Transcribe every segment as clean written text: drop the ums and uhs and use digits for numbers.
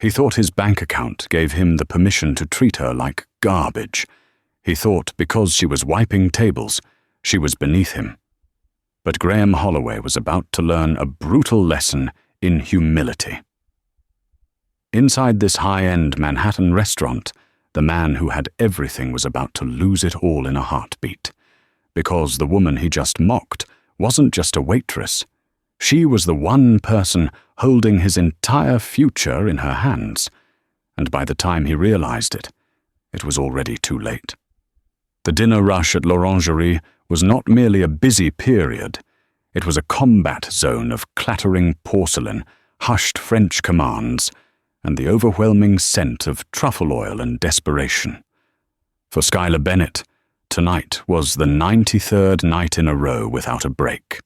He thought his bank account gave him the permission to treat her like garbage. He thought because she was wiping tables, she was beneath him. But Graeme Holloway was about to learn a brutal lesson in humility. Inside this high-end Manhattan restaurant, the man who had everything was about to lose it all in a heartbeat. Because the woman he just mocked wasn't just a waitress. She was the one person holding his entire future in her hands. And by the time he realized it, it was already too late. The dinner rush at l'Orangerie was not merely a busy period. It was a combat zone of clattering porcelain, hushed French commands, and the overwhelming scent of truffle oil and desperation. For Skylar Bennett, tonight was the 93rd night in a row without a break.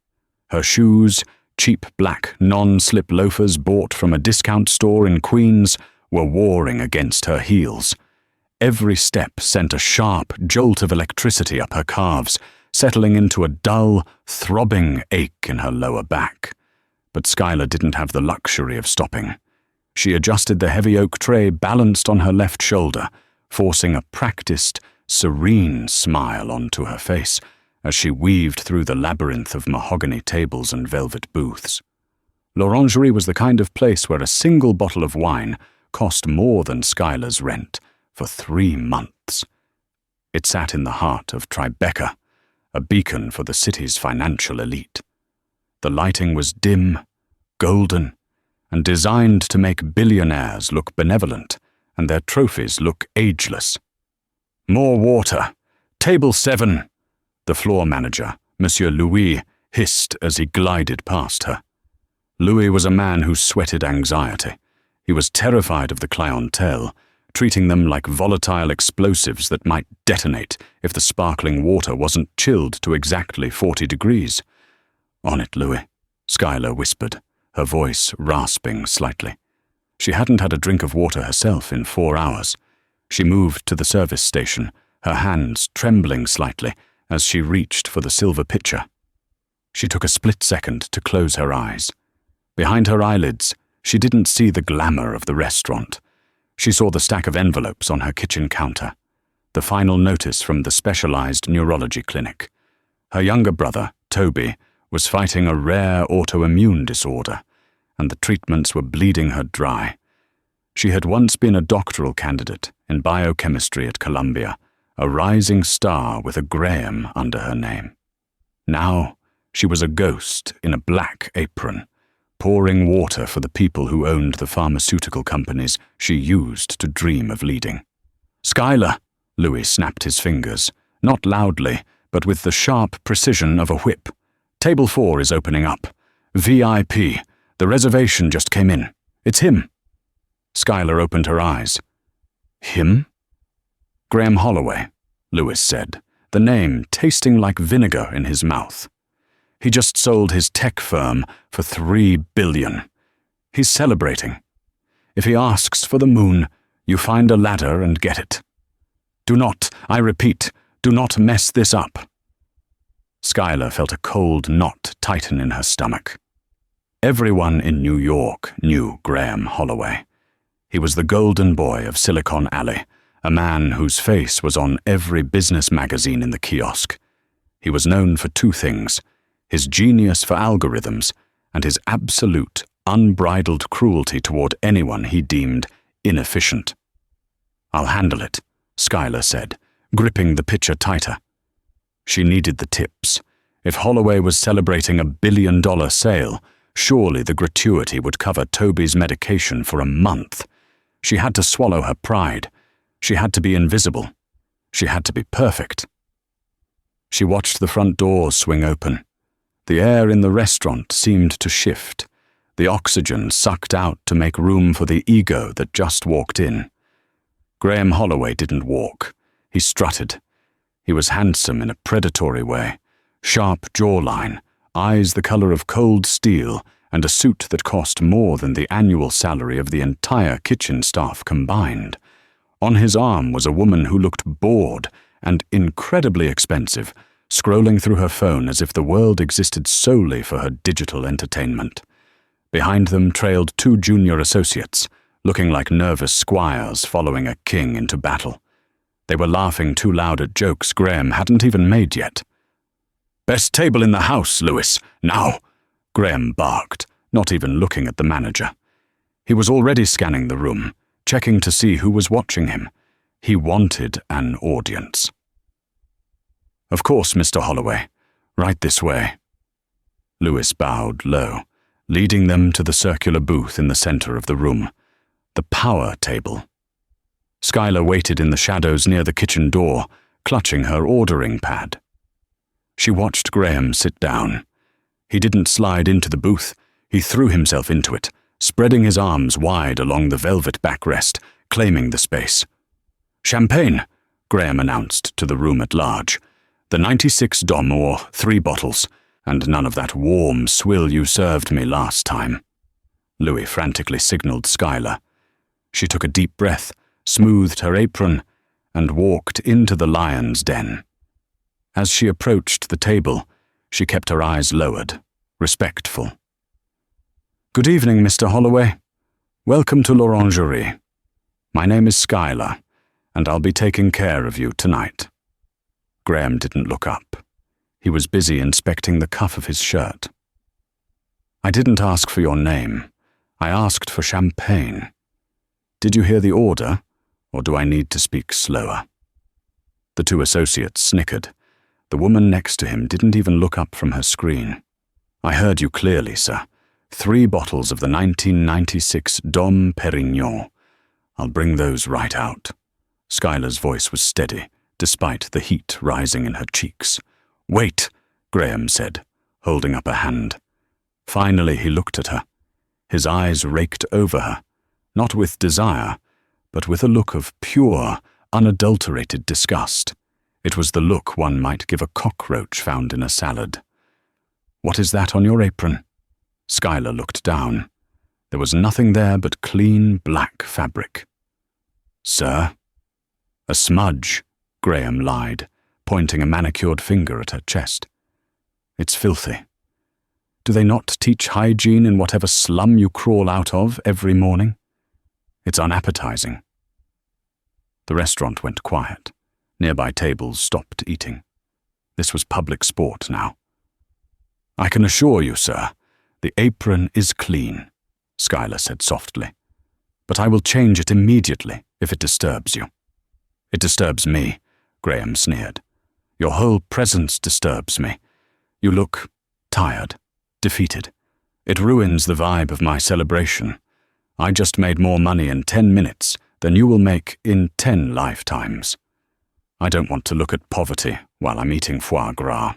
Her shoes, cheap black non-slip loafers bought from a discount store in Queens, were warring against her heels. Every step sent a sharp jolt of electricity up her calves, settling into a dull, throbbing ache in her lower back. But Skylar didn't have the luxury of stopping. She adjusted the heavy oak tray balanced on her left shoulder, forcing a practiced, serene smile onto her face as she weaved through the labyrinth of mahogany tables and velvet booths. L'Orangerie was the kind of place where a single bottle of wine cost more than Skylar's rent for 3 months. It sat in the heart of Tribeca, a beacon for the city's financial elite. The lighting was dim, golden, and designed to make billionaires look benevolent and their trophies look ageless. "More water! Table 7!" The floor manager, Monsieur Louis, hissed as he glided past her. Louis was a man who sweated anxiety. He was terrified of the clientele, treating them like volatile explosives that might detonate if the sparkling water wasn't chilled to exactly 40 degrees. "On it, Louis," Skylar whispered, her voice rasping slightly. She hadn't had a drink of water herself in 4 hours. She moved to the service station, her hands trembling slightly as she reached for the silver pitcher. She took a split second to close her eyes. Behind her eyelids, she didn't see the glamour of the restaurant. She saw the stack of envelopes on her kitchen counter, the final notice from the specialized neurology clinic. Her younger brother, Toby, was fighting a rare autoimmune disorder, and the treatments were bleeding her dry. She had once been a doctoral candidate in biochemistry at Columbia, a rising star with a Graeme under her name. Now, she was a ghost in a black apron, pouring water for the people who owned the pharmaceutical companies she used to dream of leading. "Skylar!" Louis snapped his fingers, not loudly, but with the sharp precision of a whip. "Table 4 is opening up. VIP. The reservation just came in. It's him." Skylar opened her eyes. "Him?" "Graeme Holloway," Louis said, the name tasting like vinegar in his mouth. "He just sold his tech firm for $3 billion. He's celebrating. If he asks for the moon, you find a ladder and get it. Do not, I repeat, do not mess this up." Skylar felt a cold knot tighten in her stomach. Everyone in New York knew Graeme Holloway. He was the golden boy of Silicon Alley, a man whose face was on every business magazine in the kiosk. He was known for 2 things: his genius for algorithms and his absolute, unbridled cruelty toward anyone he deemed inefficient. "I'll handle it," Skylar said, gripping the pitcher tighter. She needed the tips. If Holloway was celebrating a $1 billion sale, surely the gratuity would cover Toby's medication for a month. She had to swallow her pride. She had to be invisible. She had to be perfect. She watched the front doors swing open. The air in the restaurant seemed to shift, the oxygen sucked out to make room for the ego that just walked in. Graeme Holloway didn't walk. He strutted. He was handsome in a predatory way, sharp jawline, eyes the color of cold steel, and a suit that cost more than the annual salary of the entire kitchen staff combined. On his arm was a woman who looked bored and incredibly expensive, scrolling through her phone as if the world existed solely for her digital entertainment. Behind them trailed 2 junior associates, looking like nervous squires following a king into battle. They were laughing too loud at jokes Graeme hadn't even made yet. "Best table in the house, Lewis, now!" Graeme barked, not even looking at the manager. He was already scanning the room, checking to see who was watching him. He wanted an audience. "Of course, Mr. Holloway. Right this way." Lewis bowed low, leading them to the circular booth in the center of the room, the power table. Skylar waited in the shadows near the kitchen door, clutching her ordering pad. She watched Graeme sit down. He didn't slide into the booth. He threw himself into it, spreading his arms wide along the velvet backrest, claiming the space. "Champagne," Graeme announced to the room at large. "The 96 Dom, or 3 bottles, and none of that warm swill you served me last time." Louis frantically signaled Skylar. She took a deep breath, smoothed her apron, and walked into the lion's den. As she approached the table, she kept her eyes lowered, respectful. "Good evening, Mr. Holloway. Welcome to l'Orangerie. My name is Skylar, and I'll be taking care of you tonight." Graeme didn't look up. He was busy inspecting the cuff of his shirt. "I didn't ask for your name. I asked for champagne. Did you hear the order, or do I need to speak slower?" The 2 associates snickered. The woman next to him didn't even look up from her screen. "I heard you clearly, sir. 3 bottles of the 1996 Dom Perignon. I'll bring those right out." Skylar's voice was steady, despite the heat rising in her cheeks. "Wait," Graeme said, holding up a hand. Finally he looked at her. His eyes raked over her, not with desire, but with a look of pure, unadulterated disgust. It was the look one might give a cockroach found in a salad. "What is that on your apron?" Skylar looked down. There was nothing there but clean black fabric. "Sir?" "A smudge," Graeme lied, pointing a manicured finger at her chest. "It's filthy. Do they not teach hygiene in whatever slum you crawl out of every morning? It's unappetizing." The restaurant went quiet. Nearby tables stopped eating. This was public sport now. "I can assure you, sir, the apron is clean," Skylar said softly. "But I will change it immediately if it disturbs you." "It disturbs me," Graeme sneered. "Your whole presence disturbs me. You look tired, defeated. It ruins the vibe of my celebration. I just made more money in 10 minutes than you will make in 10 lifetimes. I don't want to look at poverty while I'm eating foie gras."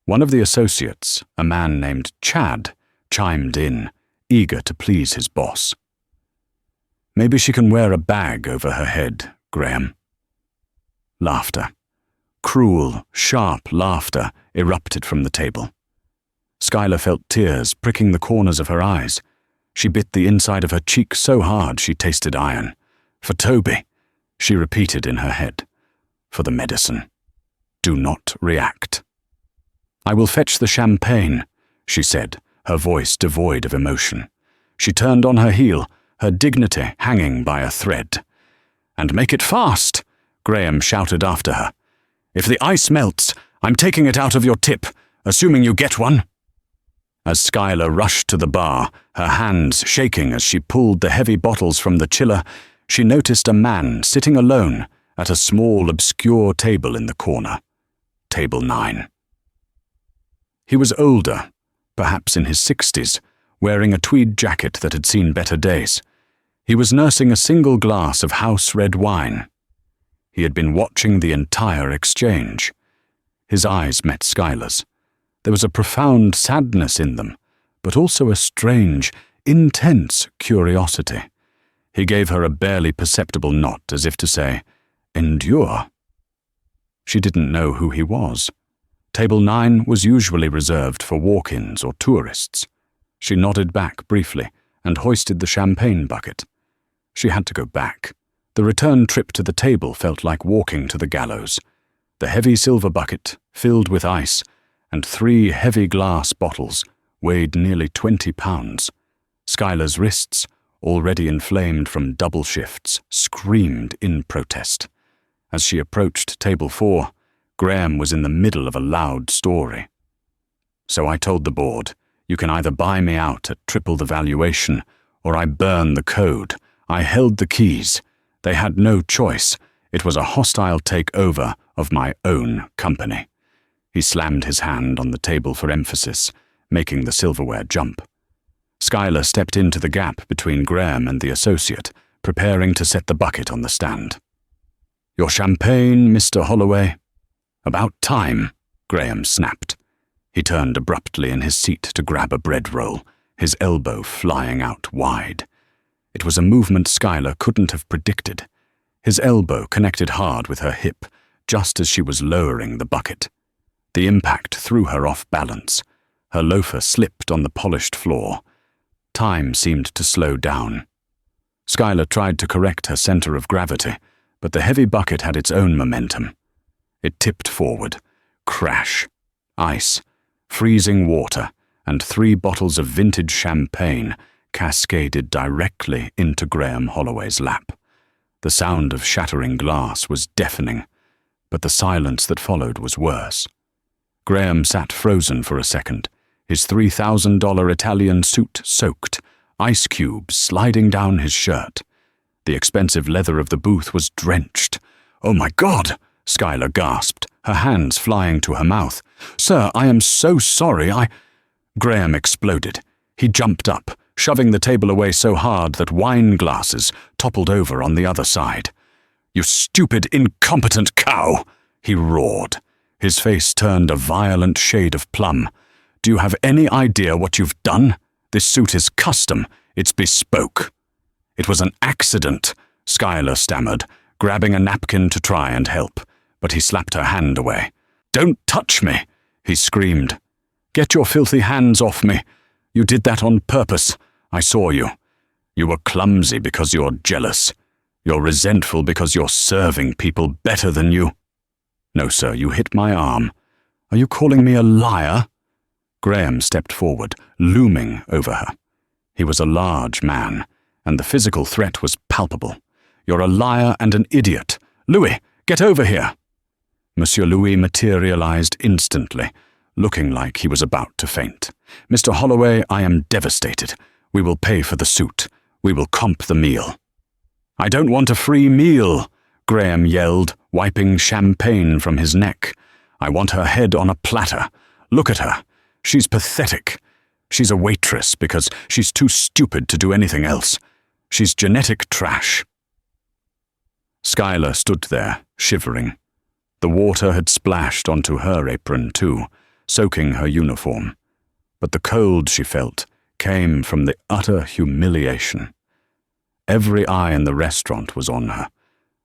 One of the associates, a man named Chad, chimed in, eager to please his boss. "Maybe she can wear a bag over her head, Graeme." Laughter. Cruel, sharp laughter erupted from the table. Skylar felt tears pricking the corners of her eyes. She bit the inside of her cheek so hard she tasted iron. "For Toby," she repeated in her head. "For the medicine. Do not react." "I will fetch the champagne," she said, her voice devoid of emotion. She turned on her heel, her dignity hanging by a thread. "And make it fast," Graeme shouted after her. "If the ice melts, I'm taking it out of your tip, assuming you get one." As Skylar rushed to the bar, her hands shaking as she pulled the heavy bottles from the chiller, she noticed a man sitting alone at a small, obscure table in the corner. Table 9. He was older, perhaps in his 60s, wearing a tweed jacket that had seen better days. He was nursing a single glass of house red wine. He had been watching the entire exchange. His eyes met Skylar's. There was a profound sadness in them, but also a strange, intense curiosity. He gave her a barely perceptible nod as if to say, "Endure." She didn't know who he was. Table 9 was usually reserved for walk-ins or tourists. She nodded back briefly and hoisted the champagne bucket. She had to go back. The return trip to the table felt like walking to the gallows. The heavy silver bucket, filled with ice, and 3 heavy glass bottles weighed nearly 20 pounds. Skylar's wrists, already inflamed from double shifts, screamed in protest. As she approached table 4, Graeme was in the middle of a loud story. So I told the board, you can either buy me out at triple the valuation, or I burn the code. I held the keys. They had no choice. It was a hostile takeover of my own company. He slammed his hand on the table for emphasis, making the silverware jump. Schuyler stepped into the gap between Graeme and the associate, preparing to set the bucket on the stand. Your champagne, Mr. Holloway? About time, Graeme snapped. He turned abruptly in his seat to grab a bread roll, his elbow flying out wide. It was a movement Schuyler couldn't have predicted. His elbow connected hard with her hip, just as she was lowering the bucket. The impact threw her off balance. Her loafer slipped on the polished floor. Time seemed to slow down. Schuyler tried to correct her center of gravity, but the heavy bucket had its own momentum. It tipped forward. Crash. Ice. Freezing water, and 3 bottles of vintage champagne cascaded directly into Graeme Holloway's lap. The sound of shattering glass was deafening, but the silence that followed was worse. Graeme sat frozen for a second, his $3,000 Italian suit soaked, ice cubes sliding down his shirt. The expensive leather of the booth was drenched. "Oh my God!" Schuyler gasped, her hands flying to her mouth. "Sir, I am so sorry, Graeme exploded. He jumped up, shoving the table away so hard that wine glasses toppled over on the other side. "You stupid, incompetent cow!" he roared. His face turned a violent shade of plum. "Do you have any idea what you've done? This suit is custom. It's bespoke." "It was an accident," Schuyler stammered, grabbing a napkin to try and help, but he slapped her hand away. "Don't touch me," he screamed. "Get your filthy hands off me. You did that on purpose. I saw you. You were clumsy because you're jealous. You're resentful because you're serving people better than you." "No, sir, you hit my arm. Are you calling me a liar?" Graeme stepped forward, looming over her. He was a large man, and the physical threat was palpable. "You're a liar and an idiot. Louis, get over here." Monsieur Louis materialized instantly, looking like he was about to faint. "Mr. Holloway, I am devastated. We will pay for the suit. We will comp the meal." "I don't want a free meal," Graeme yelled, wiping champagne from his neck. "I want her head on a platter. Look at her. She's pathetic. She's a waitress because she's too stupid to do anything else. She's genetic trash." Schuyler stood there, shivering. The water had splashed onto her apron too, soaking her uniform. But the cold she felt came from the utter humiliation. Every eye in the restaurant was on her.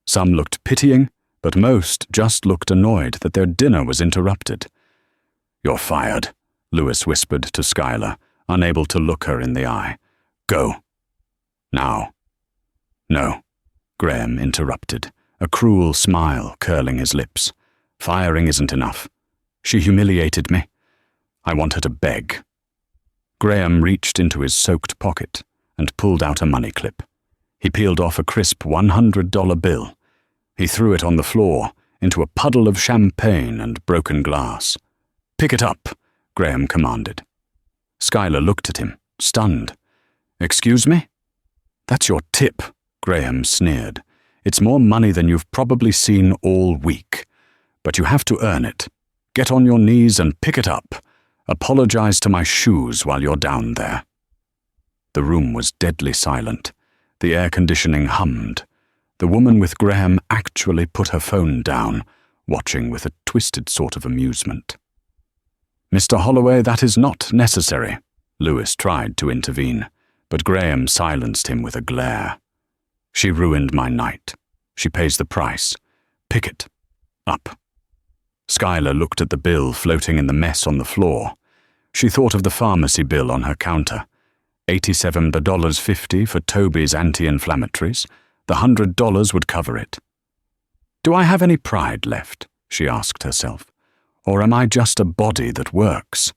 Some looked pitying, but most just looked annoyed that their dinner was interrupted. "You're fired," Lewis whispered to Schuyler, unable to look her in the eye. "Go. Now." "No," Graeme interrupted, a cruel smile curling his lips. "Firing isn't enough. She humiliated me. I want her to beg." Graeme reached into his soaked pocket and pulled out a money clip. He peeled off a crisp $100 bill. He threw it on the floor, into a puddle of champagne and broken glass. "Pick it up," Graeme commanded. Schuyler looked at him, stunned. "Excuse me?" "That's your tip," Graeme sneered. "It's more money than you've probably seen all week. But you have to earn it. Get on your knees and pick it up. Apologize to my shoes while you're down there." The room was deadly silent. The air conditioning hummed. The woman with Graeme actually put her phone down, watching with a twisted sort of amusement. "Mr. Holloway, that is not necessary," Lewis tried to intervene, but Graeme silenced him with a glare. "She ruined my night. She pays the price. Pick it up." Schuyler looked at the bill floating in the mess on the floor. She thought of the pharmacy bill on her counter. $87.50 for Toby's anti-inflammatories. The $100 would cover it. "Do I have any pride left?" she asked herself. "Or am I just a body that works?"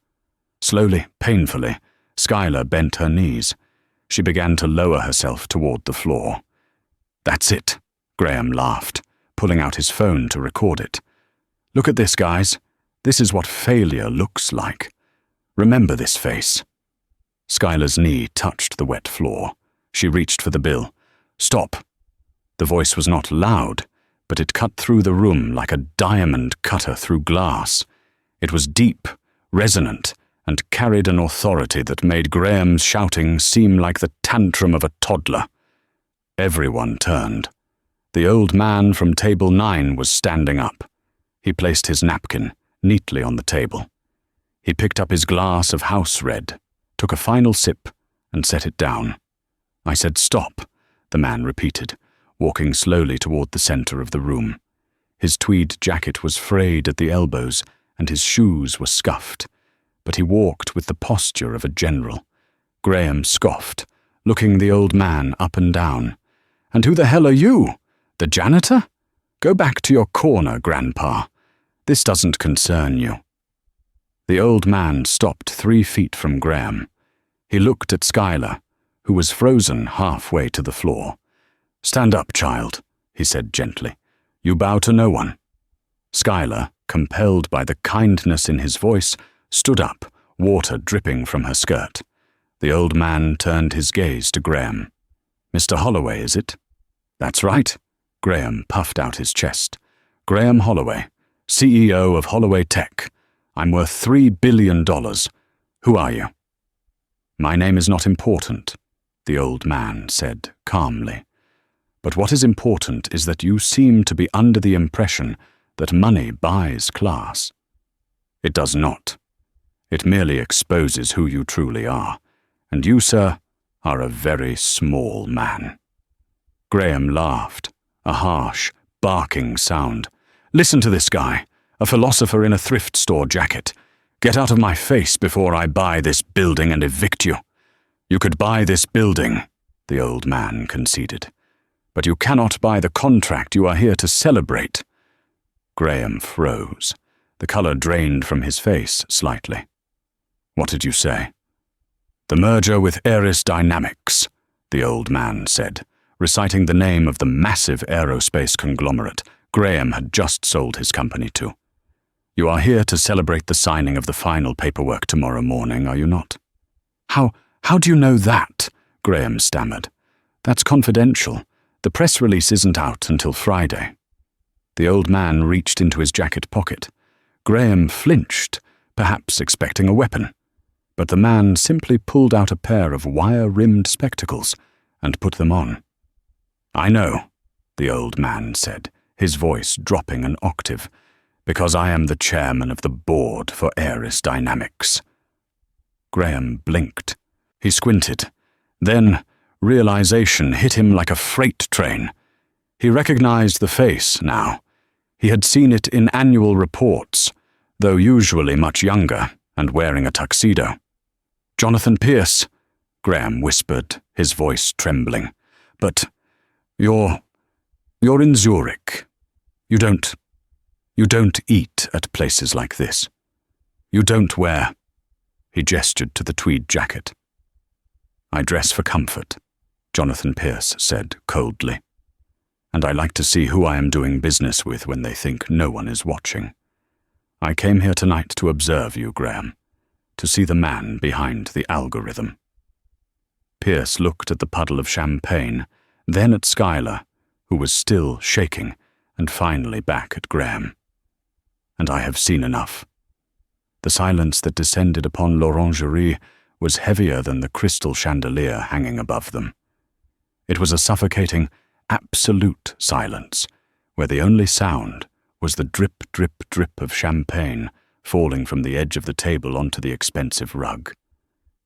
Slowly, painfully, Schuyler bent her knees. She began to lower herself toward the floor. "That's it," Graeme laughed, pulling out his phone to record it. "Look at this, guys. This is what failure looks like. Remember this face." Skylar's knee touched the wet floor. She reached for the bill. "Stop." The voice was not loud, but it cut through the room like a diamond cutter through glass. It was deep, resonant, and carried an authority that made Graeme's shouting seem like the tantrum of a toddler. Everyone turned. The old man from table 9 was standing up. He placed his napkin neatly on the table. He picked up his glass of house red, took a final sip, and set it down. "I said stop," the man repeated, walking slowly toward the center of the room. His tweed jacket was frayed at the elbows, and his shoes were scuffed, but he walked with the posture of a general. Graeme scoffed, looking the old man up and down. "And who the hell are you? The janitor? Go back to your corner, Grandpa. This doesn't concern you." The old man stopped 3 feet from Graeme. He looked at Skylar, who was frozen halfway to the floor. "Stand up, child," he said gently. "You bow to no one." Skylar, compelled by the kindness in his voice, stood up, water dripping from her skirt. The old man turned his gaze to Graeme. "Mr. Holloway, is it?" "That's right." Graeme puffed out his chest. "Graeme Holloway, CEO of Holloway Tech. I'm worth $3 billion. Who are you?" "My name is not important," the old man said calmly. "But what is important is that you seem to be under the impression that money buys class. It does not. It merely exposes who you truly are, and you, sir, are a very small man." Graeme laughed, a harsh, barking sound. "Listen to this guy, a philosopher in a thrift store jacket. Get out of my face before I buy this building and evict you." "You could buy this building," the old man conceded, "but you cannot buy the contract you are here to celebrate." Graeme froze. The color drained from his face slightly. "What did you say?" "The merger with Ares Dynamics," the old man said, reciting the name of the massive aerospace conglomerate Graeme had just sold his company to. "You are here to celebrate the signing of the final paperwork tomorrow morning, are you not?" How do you know that?" Graeme stammered. "That's confidential. The press release isn't out until Friday." The old man reached into his jacket pocket. Graeme flinched, perhaps expecting a weapon, but the man simply pulled out a pair of wire-rimmed spectacles and put them on. "I know," the old man said, his voice dropping an octave, "because I am the chairman of the board for Ares Dynamics." Graeme blinked. He squinted. Then realization hit him like a freight train. He recognized the face now. He had seen it in annual reports, though usually much younger and wearing a tuxedo. "Jonathan Pierce," Graeme whispered, his voice trembling. "But you're in Zurich. You don't eat at places like this. You don't wear—" He gestured to the tweed jacket. "I dress for comfort," Jonathan Pierce said coldly. "And I like to see who I am doing business with when they think no one is watching. I came here tonight to observe you, Graeme, to see the man behind the algorithm." Pierce looked at the puddle of champagne, then at Skylar, who was still shaking, and finally back at Graeme. "And I have seen enough." The silence that descended upon l'orangerie was heavier than the crystal chandelier hanging above them. It was a suffocating, absolute silence, where the only sound was the drip, drip, drip of champagne falling from the edge of the table onto the expensive rug.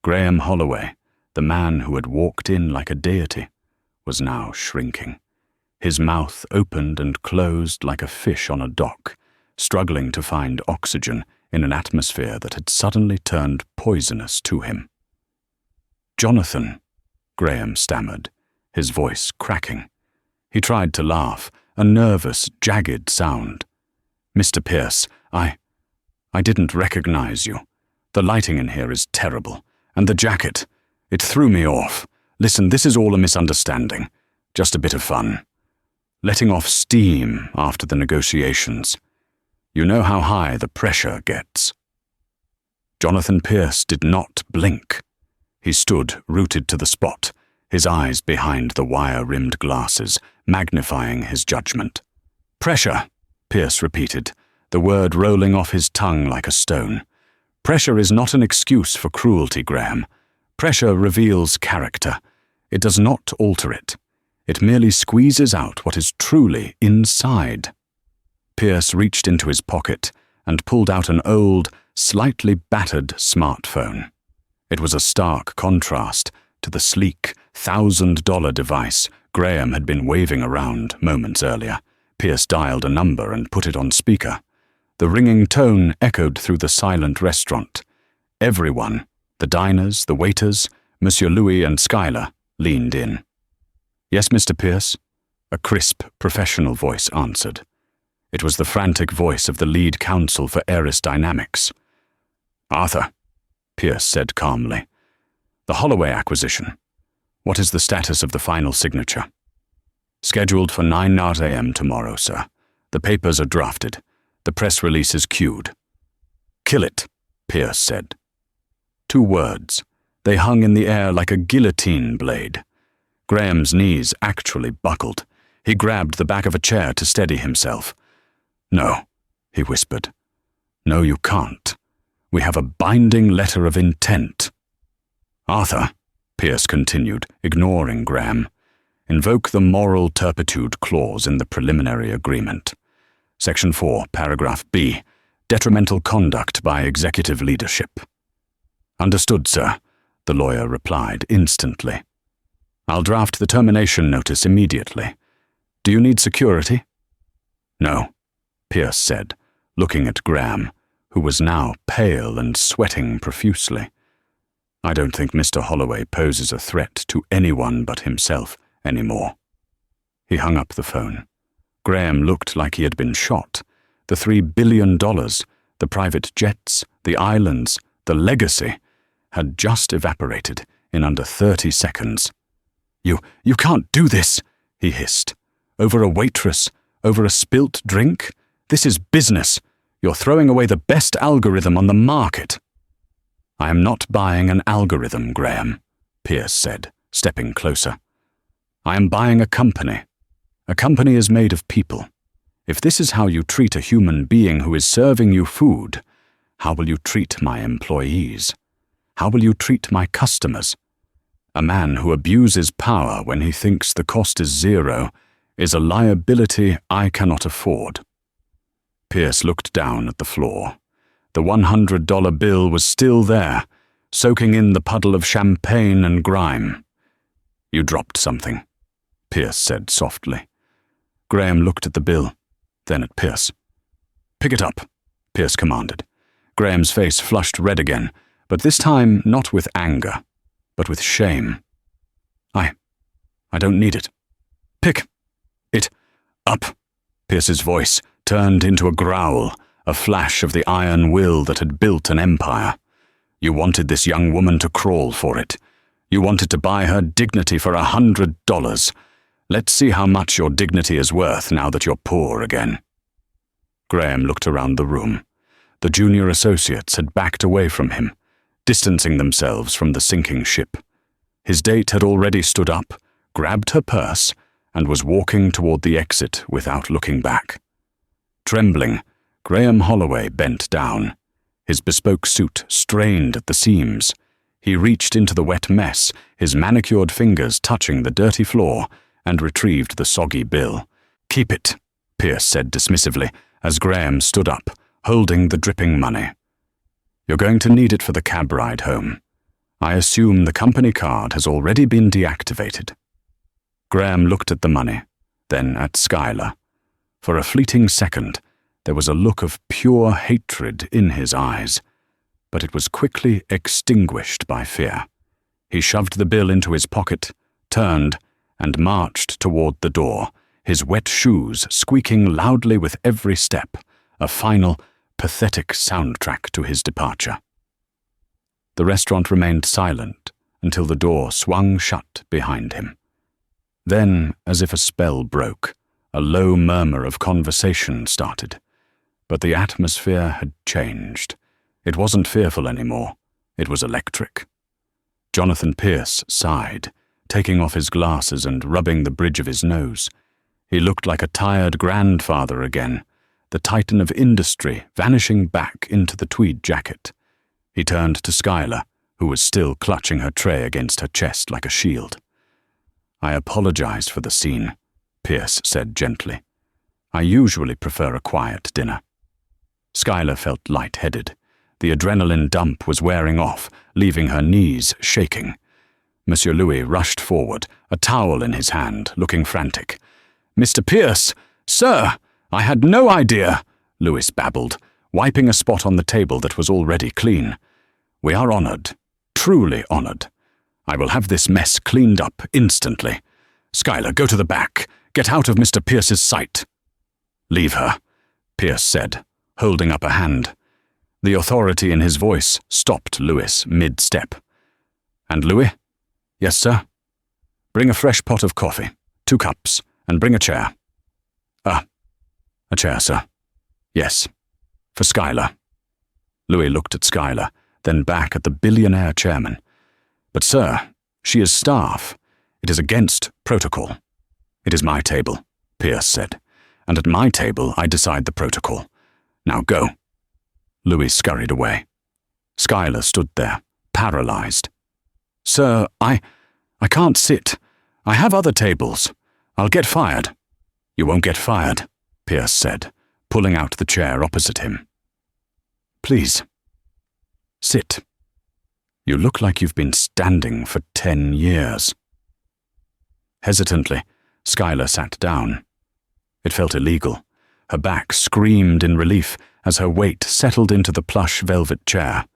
Graeme Holloway, the man who had walked in like a deity, was now shrinking. His mouth opened and closed like a fish on a dock, struggling to find oxygen in an atmosphere that had suddenly turned poisonous to him. "Jonathan," Graeme stammered, his voice cracking. He tried to laugh, a nervous, jagged sound. "Mr. Pierce, I didn't recognize you. The lighting in here is terrible, and the jacket, it threw me off. Listen, this is all a misunderstanding. Just a bit of fun. Letting off steam after the negotiations. You know how high the pressure gets." Jonathan Pierce did not blink. He stood rooted to the spot, his eyes behind the wire-rimmed glasses, magnifying his judgment. "Pressure," Pierce repeated, the word rolling off his tongue like a stone. "Pressure is not an excuse for cruelty, Graeme. Pressure reveals character. It does not alter it. It merely squeezes out what is truly inside." Pierce reached into his pocket and pulled out an old, slightly battered smartphone. It was a stark contrast to the sleek, $1,000 device Graeme had been waving around moments earlier. Pierce dialed a number and put it on speaker. The ringing tone echoed through the silent restaurant. Everyone, the diners, the waiters, Monsieur Louis and Schuyler, leaned in. "Yes, Mr. Pierce?" A crisp, professional voice answered. It was the frantic voice of the lead counsel for Aeris Dynamics. "Arthur," Pierce said calmly. "The Holloway acquisition. What is the status of the final signature?" "Scheduled for 9 a.m. tomorrow, sir. The papers are drafted. The press release is queued." "Kill it," Pierce said. 2 words. They hung in the air like a guillotine blade. Graeme's knees actually buckled. He grabbed the back of a chair to steady himself. "No," he whispered. "No, you can't. We have a binding letter of intent." "Arthur," Pierce continued, ignoring Graeme, "invoke the moral turpitude clause in the preliminary agreement. Section 4, paragraph B, detrimental conduct by executive leadership." "Understood, sir," the lawyer replied instantly. "I'll draft the termination notice immediately. Do you need security?" "No," Pierce said, looking at Graeme, who was now pale and sweating profusely. "I don't think Mr. Holloway poses a threat to anyone but himself anymore." He hung up the phone. Graeme looked like he had been shot. The $3 billion, the private jets, the islands, the legacy, had just evaporated in under 30 seconds. You can't do this," he hissed. "Over a waitress, over a spilt drink? This is business. You're throwing away the best algorithm on the market." "I am not buying an algorithm, Graeme," Pierce said, stepping closer. "I am buying a company. A company is made of people. If this is how you treat a human being who is serving you food, how will you treat my employees? How will you treat my customers? A man who abuses power when he thinks the cost is zero is a liability I cannot afford." Pierce looked down at the floor. The $100 bill was still there, soaking in the puddle of champagne and grime. "You dropped something," Pierce said softly. Graeme looked at the bill, then at Pierce. "Pick it up," Pierce commanded. Graeme's face flushed red again, but this time not with anger, but with shame. I don't need it." "Pick it up." Pierce's voice turned into a growl, a flash of the iron will that had built an empire. "You wanted this young woman to crawl for it. You wanted to buy her dignity for $100. Let's see how much your dignity is worth now that you're poor again." Graeme looked around the room. The junior associates had backed away from him, distancing themselves from the sinking ship. His date had already stood up, grabbed her purse, and was walking toward the exit without looking back. Trembling, Graeme Holloway bent down. His bespoke suit strained at the seams. He reached into the wet mess, his manicured fingers touching the dirty floor, and retrieved the soggy bill. "Keep it," Pierce said dismissively, as Graeme stood up, holding the dripping money. "You're going to need it for the cab ride home. I assume the company card has already been deactivated." Graeme looked at the money, then at Schuyler. For a fleeting second, there was a look of pure hatred in his eyes, but it was quickly extinguished by fear. He shoved the bill into his pocket, turned, and marched toward the door, his wet shoes squeaking loudly with every step, a final, pathetic soundtrack to his departure. The restaurant remained silent until the door swung shut behind him. Then, as if a spell broke, a low murmur of conversation started. But the atmosphere had changed. It wasn't fearful anymore. It was electric. Jonathan Pierce sighed, taking off his glasses and rubbing the bridge of his nose. He looked like a tired grandfather again, the titan of industry vanishing back into the tweed jacket. He turned to Schuyler, who was still clutching her tray against her chest like a shield. "I apologize for the scene," Pierce said gently. "I usually prefer a quiet dinner." Schuyler felt light-headed. The adrenaline dump was wearing off, leaving her knees shaking. Monsieur Louis rushed forward, a towel in his hand, looking frantic. "Mr. Pierce! Sir! I had no idea!" Louis babbled, wiping a spot on the table that was already clean. "We are honored, truly honored. I will have this mess cleaned up instantly. Schuyler, go to the back. Get out of Mr. Pierce's sight." "Leave her," Pierce said, holding up a hand. The authority in his voice stopped Louis mid-step. "And Louis?" "Yes, sir?" "Bring a fresh pot of coffee, 2 cups, and bring a chair." A chair, sir." "Yes. For Schuyler." Louis looked at Schuyler, then back at the billionaire chairman. "But, sir, she is staff. It is against protocol." "It is my table," Pierce said, "and at my table I decide the protocol. Now go." Louis scurried away. Schuyler stood there, paralyzed. "Sir, I can't sit. I have other tables. I'll get fired." "You won't get fired," Pierce said, pulling out the chair opposite him. "Please, sit. You look like you've been standing for 10 years. Hesitantly, Schuyler sat down. It felt illegal. Her back screamed in relief as her weight settled into the plush velvet chair.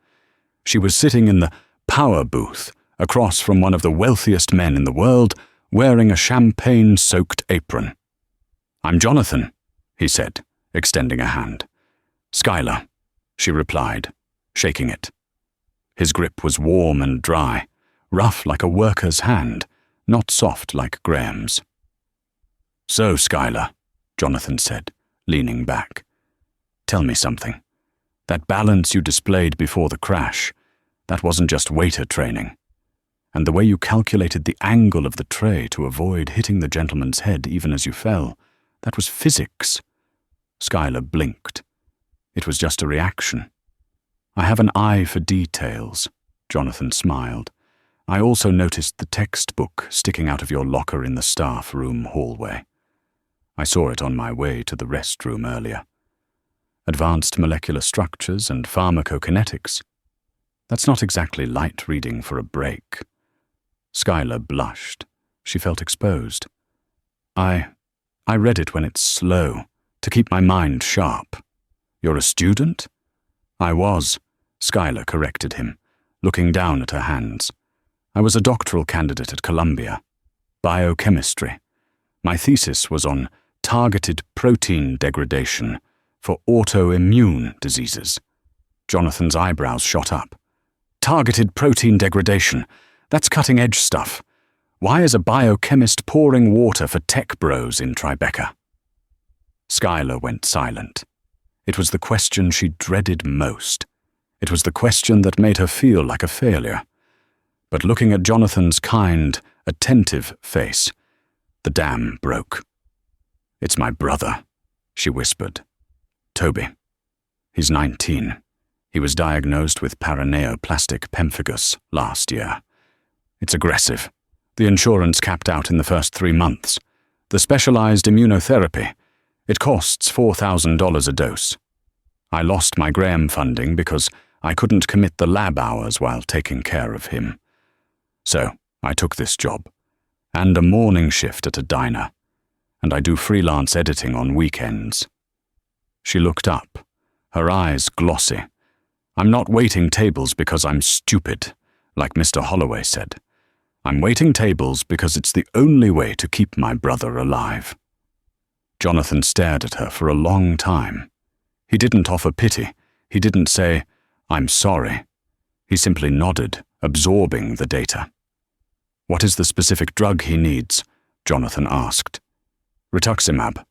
She was sitting in the power booth, across from one of the wealthiest men in the world, wearing a champagne-soaked apron. "I'm Jonathan," he said, extending a hand. "Schuyler," she replied, shaking it. His grip was warm and dry, rough like a worker's hand, not soft like Graeme's. "So, Schuyler," Jonathan said, leaning back. "Tell me something. That balance you displayed before the crash, that wasn't just waiter training. And the way you calculated the angle of the tray to avoid hitting the gentleman's head even as you fell, that was physics." Schuyler blinked. "It was just a reaction." "I have an eye for details," Jonathan smiled. "I also noticed the textbook sticking out of your locker in the staff room hallway. I saw it on my way to the restroom earlier. Advanced molecular structures and pharmacokinetics. That's not exactly light reading for a break." Schuyler blushed. She felt exposed. I read it when it's slow, to keep my mind sharp." "You're a student?" "I was," Schuyler corrected him, looking down at her hands. "I was a doctoral candidate at Columbia. Biochemistry. My thesis was on targeted protein degradation for autoimmune diseases." Jonathan's eyebrows shot up. "Targeted protein degradation. That's cutting-edge stuff. Why is a biochemist pouring water for tech bros in Tribeca?" Schuyler went silent. It was the question she dreaded most. It was the question that made her feel like a failure. But looking at Jonathan's kind, attentive face, the dam broke. "It's my brother," she whispered. "Toby. He's 19. He was diagnosed with paraneoplastic pemphigus last year. It's aggressive. The insurance capped out in the first 3 months. The specialized immunotherapy. It costs $4,000 a dose. I lost my Graeme funding because I couldn't commit the lab hours while taking care of him. So I took this job, and a morning shift at a diner, and I do freelance editing on weekends." She looked up, her eyes glossy. "I'm not waiting tables because I'm stupid, like Mr. Holloway said. I'm waiting tables because it's the only way to keep my brother alive." Jonathan stared at her for a long time. He didn't offer pity. He didn't say, "I'm sorry." He simply nodded, absorbing the data. What is the specific drug he needs? Jonathan asked. Rituximab,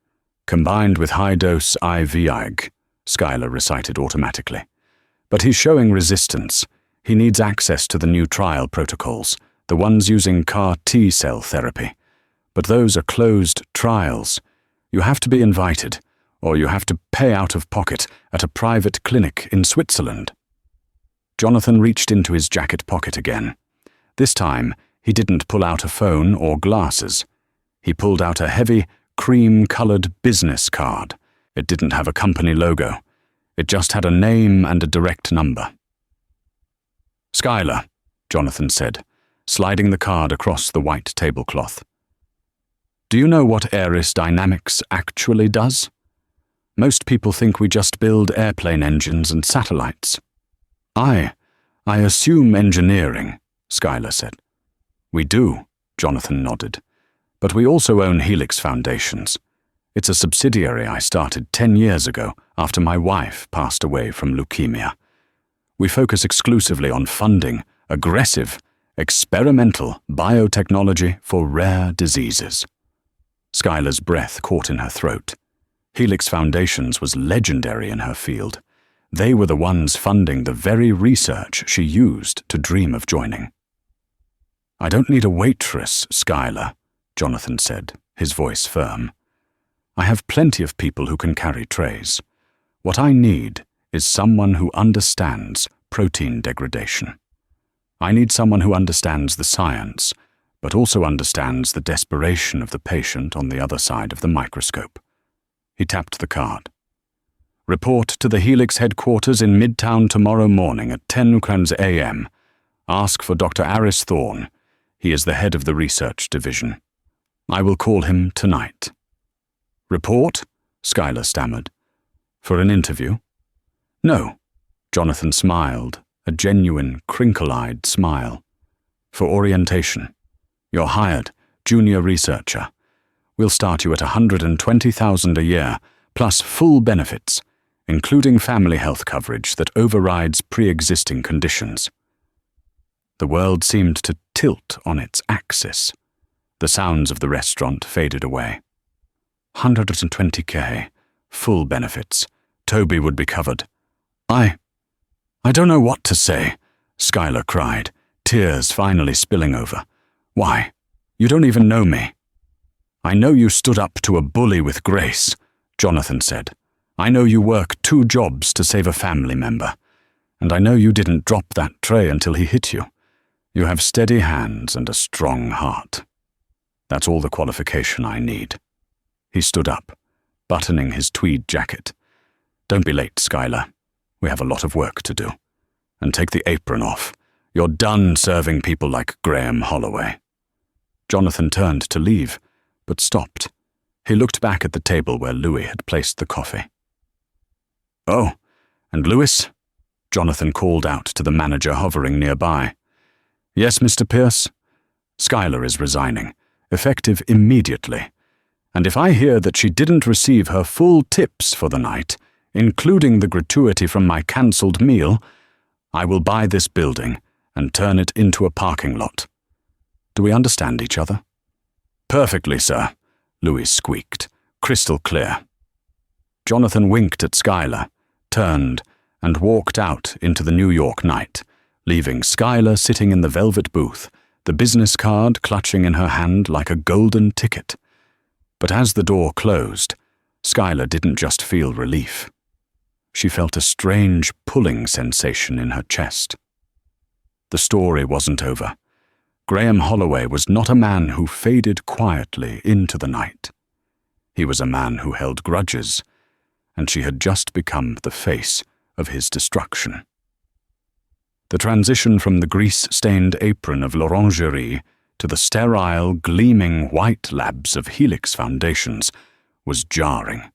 combined with high-dose IVIG, Schuyler recited automatically. But he's showing resistance. He needs access to the new trial protocols, the ones using CAR T-cell therapy. But those are closed trials. You have to be invited, or you have to pay out of pocket at a private clinic in Switzerland. Jonathan reached into his jacket pocket again. This time, he didn't pull out a phone or glasses. He pulled out a heavy, cream-colored business card. It didn't have a company logo. It just had a name and a direct number. Schuyler, Jonathan said, sliding the card across the white tablecloth. Do you know what Ares Dynamics actually does? Most people think we just build airplane engines and satellites. I assume engineering, Schuyler said. We do, Jonathan nodded. But we also own Helix Foundations. It's a subsidiary I started 10 years ago after my wife passed away from leukemia. We focus exclusively on funding aggressive, experimental biotechnology for rare diseases. Schuyler's breath caught in her throat. Helix Foundations was legendary in her field. They were the ones funding the very research she used to dream of joining. I don't need a waitress, Schuyler, Jonathan said, his voice firm. I have plenty of people who can carry trays. What I need is someone who understands protein degradation. I need someone who understands the science, but also understands the desperation of the patient on the other side of the microscope. He tapped the card. Report to the Helix headquarters in Midtown tomorrow morning at 10 a.m. Ask for Dr. Aris Thorne. He is the head of the research division. I will call him tonight. Report? Schuyler stammered. For an interview? No. Jonathan smiled, a genuine, crinkle-eyed smile. For orientation. You're hired, junior researcher. We'll start you at $120,000 a year, plus full benefits, including family health coverage that overrides pre-existing conditions. The world seemed to tilt on its axis. The sounds of the restaurant faded away. $120K, full benefits. Toby would be covered. I don't know what to say, Schuyler cried, tears finally spilling over. Why? You don't even know me. I know you stood up to a bully with grace, Jonathan said. I know you work 2 jobs to save a family member. And I know you didn't drop that tray until he hit you. You have steady hands and a strong heart. That's all the qualification I need. He stood up, buttoning his tweed jacket. Don't be late, Schuyler. We have a lot of work to do. And take the apron off. You're done serving people like Graeme Holloway. Jonathan turned to leave, but stopped. He looked back at the table where Louis had placed the coffee. Oh, and Louis? Jonathan called out to the manager hovering nearby. Yes, Mr. Pierce? Schuyler is resigning, effective immediately. And if I hear that she didn't receive her full tips for the night, including the gratuity from my cancelled meal, I will buy this building and turn it into a parking lot. Do we understand each other? Perfectly, sir, Louis squeaked, crystal clear. Jonathan winked at Schuyler, turned, and walked out into the New York night, leaving Schuyler sitting in the velvet booth, the business card clutching in her hand like a golden ticket. But as the door closed, Schuyler didn't just feel relief. She felt a strange pulling sensation in her chest. The story wasn't over. Graeme Holloway was not a man who faded quietly into the night. He was a man who held grudges, and she had just become the face of his destruction. The transition from the grease-stained apron of l'orangerie to the sterile, gleaming white labs of Helix Foundations was jarring.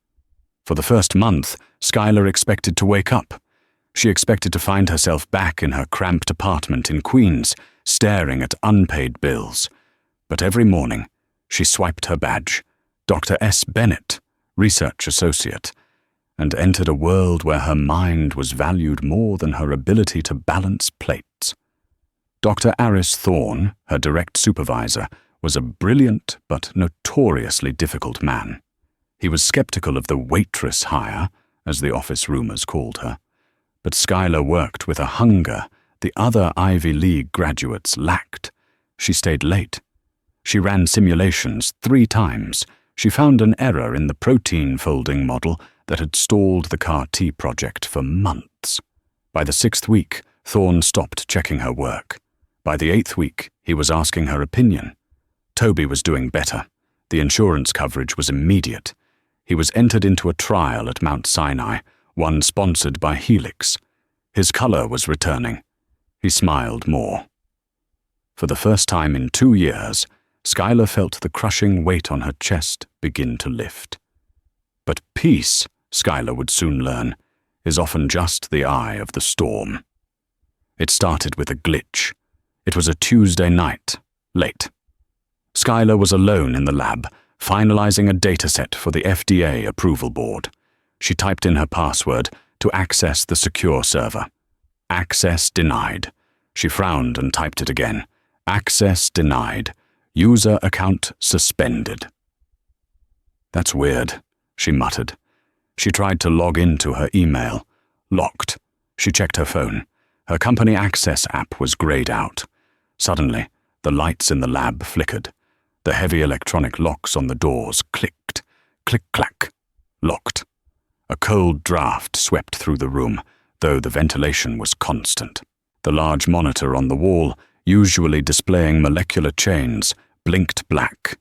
For the first month, Schuyler expected to wake up. She expected to find herself back in her cramped apartment in Queens, staring at unpaid bills. But every morning, she swiped her badge, Dr. S. Bennett, research associate, and entered a world where her mind was valued more than her ability to balance plates. Dr. Aris Thorne, her direct supervisor, was a brilliant but notoriously difficult man. He was skeptical of the waitress hire, as the office rumors called her. But Schuyler worked with a hunger the other Ivy League graduates lacked. She stayed late. She ran simulations 3 times. She found an error in the protein folding model that had stalled the CAR-T project for months. By the 6th week, Thorne stopped checking her work. By the 8th week, he was asking her opinion. Toby was doing better. The insurance coverage was immediate. He was entered into a trial at Mount Sinai, one sponsored by Helix. His color was returning. He smiled more. For the first time in 2 years, Schuyler felt the crushing weight on her chest begin to lift. But peace, Schuyler would soon learn, is often just the eye of the storm. It started with a glitch. It was a Tuesday night, late. Schuyler was alone in the lab, finalizing a dataset for the FDA approval board. She typed in her password to access the secure server. Access denied. She frowned and typed it again. Access denied. User account suspended. That's weird, she muttered. She tried to log into her email. Locked. She checked her phone. Her company access app was grayed out. Suddenly, the lights in the lab flickered. The heavy electronic locks on the doors clicked. Click-clack. Locked. A cold draft swept through the room, though the ventilation was constant. The large monitor on the wall, usually displaying molecular chains, blinked black.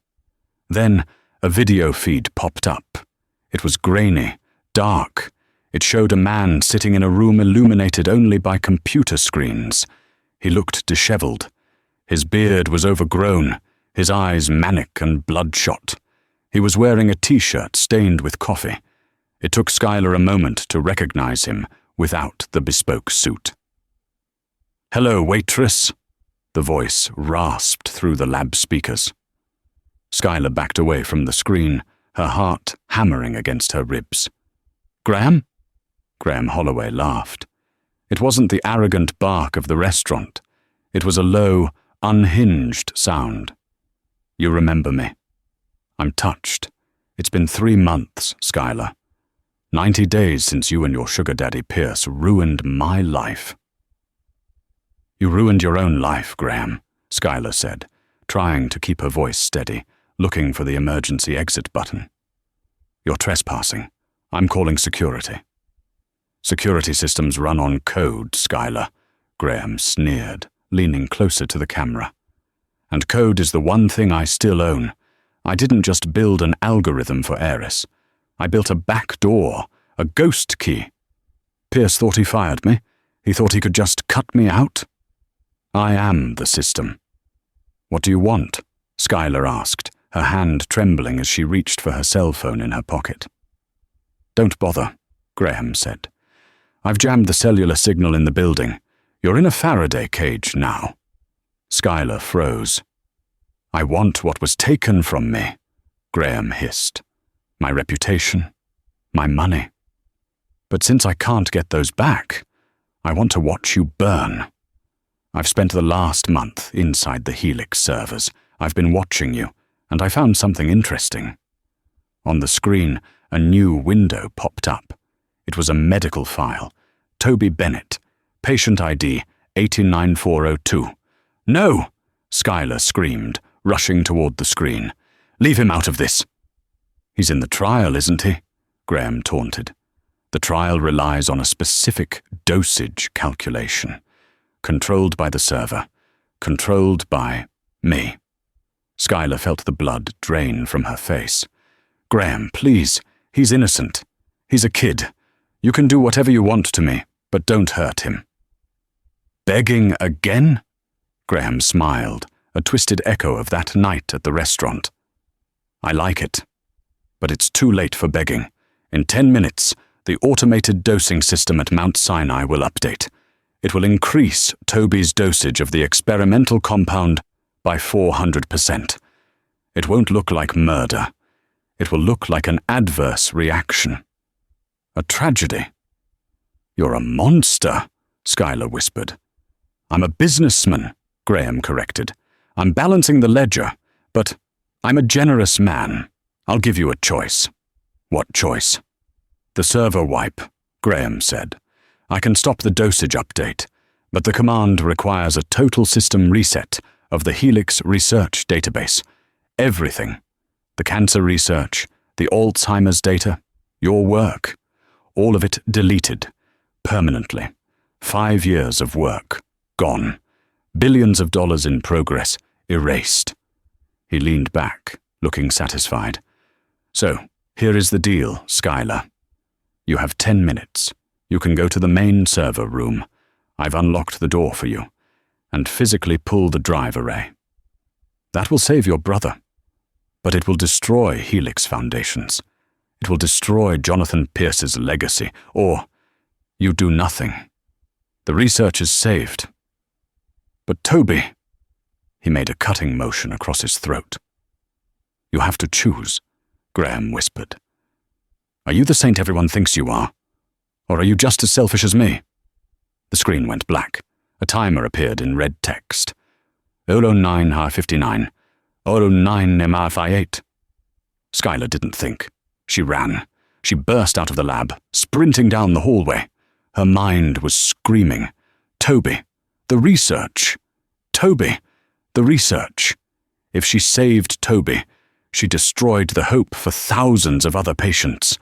Then, a video feed popped up. It was grainy, dark. It showed a man sitting in a room illuminated only by computer screens. He looked disheveled. His beard was overgrown, his eyes manic and bloodshot. He was wearing a t-shirt stained with coffee. It took Schuyler a moment to recognize him without the bespoke suit. "Hello, Waitress," the voice rasped through the lab speakers. Schuyler backed away from the screen, her heart hammering against her ribs. "Graeme?" Graeme Holloway laughed. It wasn't the arrogant bark of the restaurant. It was a low, unhinged sound. "You remember me?" "I'm touched. It's been 3 months, Schuyler. 90 days since you and your sugar daddy Pierce ruined my life." "You ruined your own life, Graeme," Schuyler said, trying to keep her voice steady, looking for the emergency exit button. "You're trespassing. I'm calling security." "Security systems run on code, Schuyler," Graeme sneered, leaning closer to the camera. "And code is the one thing I still own. I didn't just build an algorithm for Eris. I built a back door, a ghost key. Pierce thought he fired me. He thought he could just cut me out. I am the system." "What do you want?" Schuyler asked, her hand trembling as she reached for her cell phone in her pocket. "Don't bother," Graeme said. "I've jammed the cellular signal in the building. You're in a Faraday cage now." Schuyler froze. "I want what was taken from me," Graeme hissed. "My reputation, my money. But since I can't get those back, I want to watch you burn. I've spent the last month inside the Helix servers. I've been watching you, and I found something interesting." On the screen, a new window popped up. It was a medical file. Toby Bennett, patient ID 89402. "No!" Schuyler screamed, rushing toward the screen. "Leave him out of this." "He's in the trial, isn't he?" Graeme taunted. "The trial relies on a specific dosage calculation. Controlled by the server. Controlled by me." Schuyler felt the blood drain from her face. "Graeme, please. He's innocent. He's a kid. You can do whatever you want to me, but don't hurt him." "Begging again?" Graeme smiled, a twisted echo of that night at the restaurant. "I like it. But it's too late for begging. In 10 minutes, the automated dosing system at Mount Sinai will update. It will increase Toby's dosage of the experimental compound by 400%. It won't look like murder. It will look like an adverse reaction. A tragedy." "You're a monster," Schuyler whispered. "I'm a businessman," Graeme corrected. I'm balancing the ledger, but I'm a generous man. I'll give you a choice. What choice? The server wipe, Graeme said. I can stop the dosage update, but the command requires a total system reset of the Helix research database. Everything. The cancer research, the Alzheimer's data, your work. All of it deleted. Permanently. 5 years of work. Gone. Billions of dollars in progress. Erased. He leaned back, looking satisfied. So, here is the deal, Skylar. You have 10 minutes. You can go to the main server room. I've unlocked the door for you. And physically pull the drive array. That will save your brother. But it will destroy Helix Foundations. It will destroy Jonathan Pierce's legacy. Or you do nothing. The research is saved. But Toby... He made a cutting motion across his throat. You have to choose, Graeme whispered. Are you the saint everyone thinks you are? Or are you just as selfish as me? The screen went black. A timer appeared in red text. 09:59. 09:58. Skylar didn't think. She ran. She burst out of the lab, sprinting down the hallway. Her mind was screaming. Toby. The research. Toby. The research. If she saved Toby, she destroyed the hope for thousands of other patients.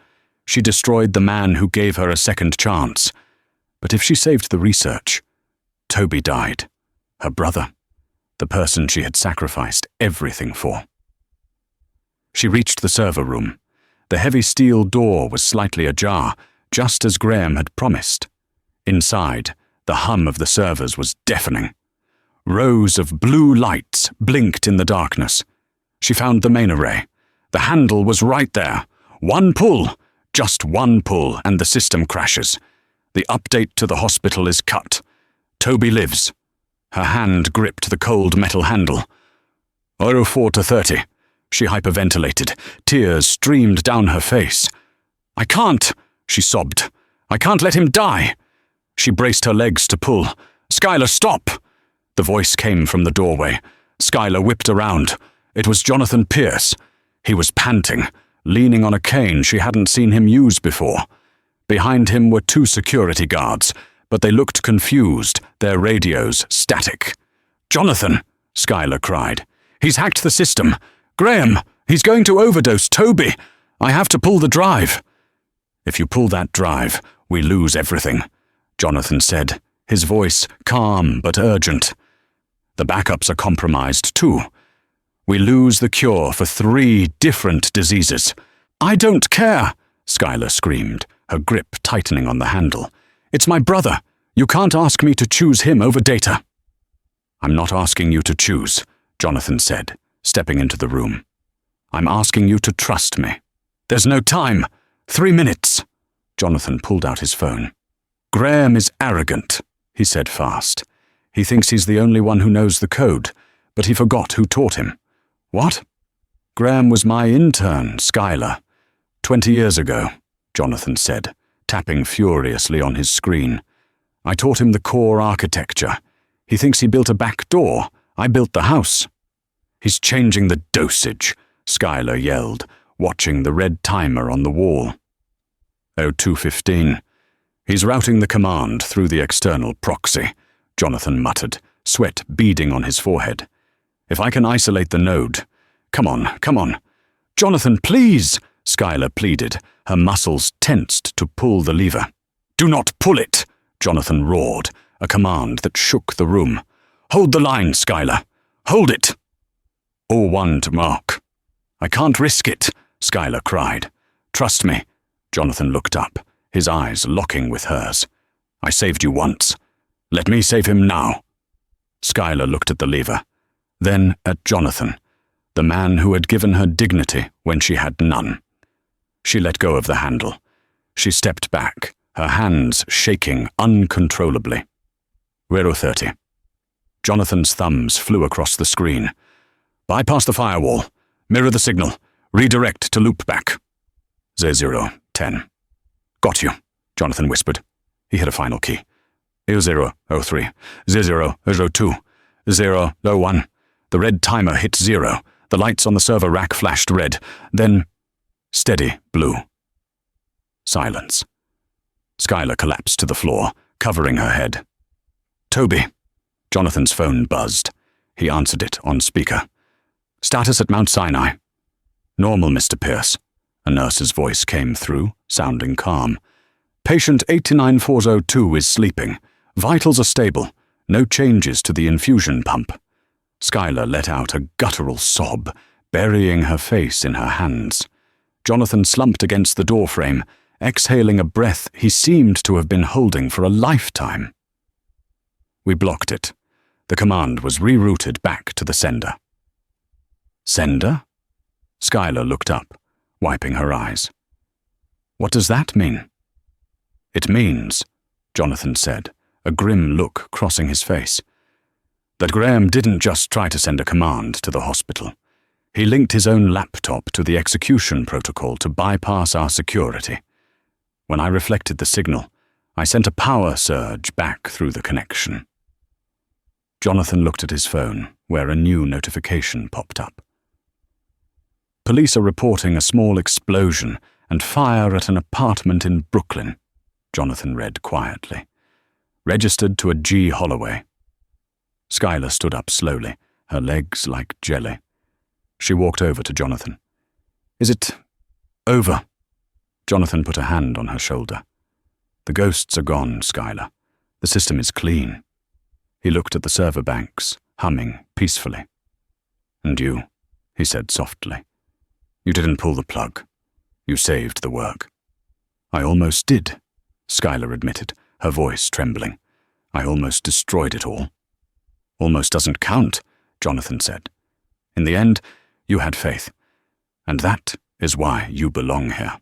She destroyed the man who gave her a second chance. But if she saved the research, Toby died. Her brother. The person she had sacrificed everything for. She reached the server room. The heavy steel door was slightly ajar, just as Graeme had promised. Inside, the hum of the servers was deafening. Rows of blue lights blinked in the darkness. She found the main array. The handle was right there. One pull, just one pull, and the system crashes. The update to the hospital is cut. Toby lives. Her hand gripped the cold metal handle. 04 to 30. She hyperventilated. Tears streamed down her face. I can't, she sobbed. I can't let him die. She braced her legs to pull. Skylar, stop! The voice came from the doorway. Skylar whipped around. It was Jonathan Pierce. He was panting, leaning on a cane she hadn't seen him use before. Behind him were 2 security guards, but they looked confused, their radios static. Jonathan, Skylar cried. He's hacked the system. Graeme, he's going to overdose Toby. I have to pull the drive. If you pull that drive, we lose everything, Jonathan said, his voice calm but urgent. The backups are compromised too. We lose the cure for 3 different diseases. I don't care, Skylar screamed, her grip tightening on the handle. It's my brother. You can't ask me to choose him over data. I'm not asking you to choose, Jonathan said, stepping into the room. I'm asking you to trust me. There's no time. 3 minutes. Jonathan pulled out his phone. Graeme is arrogant, he said fast. He thinks he's the only one who knows the code, but he forgot who taught him. What? Graeme was my intern, Skylar. 20 years ago, Jonathan said, tapping furiously on his screen. I taught him the core architecture. He thinks he built a back door. I built the house. He's changing the dosage, Skylar yelled, watching the red timer on the wall. 02:15. He's routing the command through the external proxy, Jonathan muttered, sweat beading on his forehead. If I can isolate the node. Come on, come on. Jonathan, please, Skylar pleaded, her muscles tensed to pull the lever. Do not pull it, Jonathan roared, a command that shook the room. Hold the line, Skylar. Hold it. 01 to mark. I can't risk it, Skylar cried. Trust me. Jonathan looked up, his eyes locking with hers. I saved you once. Let me save him now. Skylar looked at the lever, then at Jonathan, the man who had given her dignity when she had none. She let go of the handle. She stepped back, her hands shaking uncontrollably. 0:30. Jonathan's thumbs flew across the screen. Bypass the firewall. Mirror the signal. Redirect to loopback. 00:10. Got you, Jonathan whispered. He hit a final key. 003, 0002, 0, low 1. The red timer hit 0. The lights on the server rack flashed red. Then, steady, blue. Silence. Skylar collapsed to the floor, covering her head. Toby. Jonathan's phone buzzed. He answered it on speaker. Status at Mount Sinai. Normal, Mr. Pierce. A nurse's voice came through, sounding calm. Patient 89402 is sleeping. Vitals are stable. No changes to the infusion pump. Skylar let out a guttural sob, burying her face in her hands. Jonathan slumped against the doorframe, exhaling a breath he seemed to have been holding for a lifetime. We blocked it. The command was rerouted back to the sender. Sender? Skylar looked up, wiping her eyes. What does that mean? It means, Jonathan said, a grim look crossing his face, that Graeme didn't just try to send a command to the hospital. He linked his own laptop to the execution protocol to bypass our security. When I reflected the signal, I sent a power surge back through the connection. Jonathan looked at his phone, where a new notification popped up. Police are reporting a small explosion and fire at an apartment in Brooklyn, Jonathan read quietly. Registered to a G. Holloway. Skylar stood up slowly, her legs like jelly. She walked over to Jonathan. Is it over? Jonathan put a hand on her shoulder. The ghosts are gone, Skylar. The system is clean. He looked at the server banks, humming peacefully. And you, he said softly. You didn't pull the plug. You saved the work. I almost did, Skylar admitted, her voice trembling. I almost destroyed it all. Almost doesn't count, Jonathan said. In the end, you had faith. And that is why you belong here.